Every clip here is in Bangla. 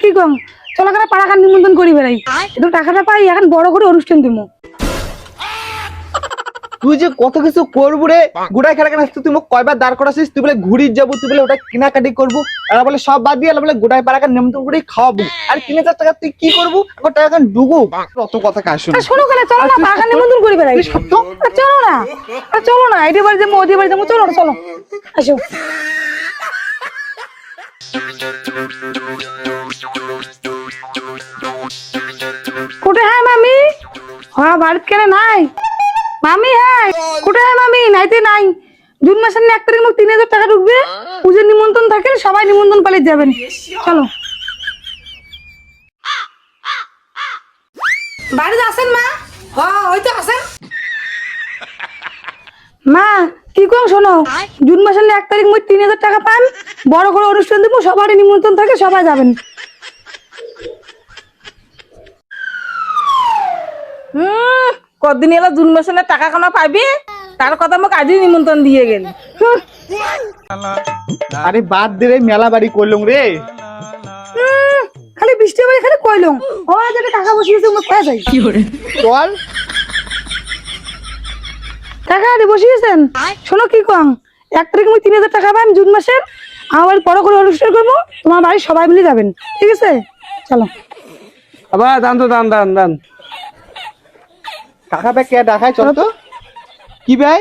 কি কম চলো করে পাড়া খান নিমন্ত্রণ করি বেড়াই একটু টাকাটা পাই এখন বড় করে অনুষ্ঠান দিব। তুই যে কত কিছু করবো রে, গুড়াই খেলা কেন তুই মোক কয়বার দাঁড় করাছিস, তুই বলে ঘুরি যাবো, তুই বলে ওটা কেনাকাটি করবো, আর বলে সব বাদ দিয়ে বলে গোটাই পাড়াকে নেমন্তন্ন করে খাওয়াবো, আর 3,000 টাকা তুই কি করবো, আমার টাকা এখন ডুবো। অত কথা কাজ শুনে শোনো কেন চলো না পাড়া খান নিমন্ত্রণ করি বেড়াই চলো না চলো না এটি বাড়ি যাবো ওটি বাড়ি যাবো চলো চলো আসো। কোটে হ্যাঁ মামি হ্যাঁ বাড়িতে কেন নাই মামি হ্যাঁ কোটে হ্যাঁ মামি নাইতে নাই জুন মাসের 1 তারিখ মোক 3,000 টাকা ঢুকবে পুজোর নিমন্ত্রণ থাকে সবাই নিমন্ত্রণ পালিয়ে যাবেন চলো। বাড়িতে আসেন মা হ্যাঁ ওই তো আসেন মা কি কম শোনো জুন মাসের 1 তারিখ মই 3,000 টাকা পান বড় করে অনুষ্ঠান দেবো সবারই নিমন্ত্রণ থাকে সবাই যাবেন। কদিন এলো জুন মাসে টাকা কানা পাবি তার কথা মোক আজই নিমন্ত্রণ দিয়ে গেল। আরে বাদ দে রে, মেলা বাড়ি করলুম রে। খালি বৃষ্টি বাড়ি খালি কইলুম ও যেটা টাকা বসিয়েছে মোক পাওয়া যায় চল টাকা দিয়ে বসিয়েছেন শোনো কি কম 1 তারিখ মই 3,000 টাকা পান জুন মাসের আমার বড় করে অনুষ্ঠান করবো তোমার বাড়ির সবাই মিলে যাবেন ঠিক আছে চলো। আবার দান তো দান দান দান কাকা বে কে দেখায় চল তো কি ভাই।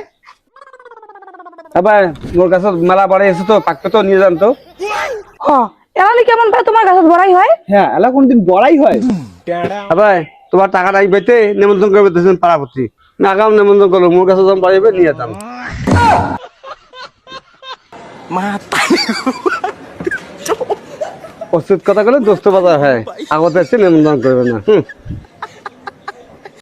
আবার মোর কাছে মেলা বাড়ি এসে তো পাকতে তো নিয়ে যান তো। হ এলানি কেমন ভাই তোমার কাছে বড়াই হয় হ্যাঁ এলা কোনদিন বড়াই হয়। আবার তোমার টাকাটা আইবেতে নিমন্ত্রণ করবে দেশেন পাড়াপতি না আগাম নিমন্ত্রণ করলো মোর কাছে যখন বাড়িবে নিয়ে যান। ওষুধ কথা বলে দোস্ত বাজার হয় আগতে এসে নিমন্ত্রণ করবে না।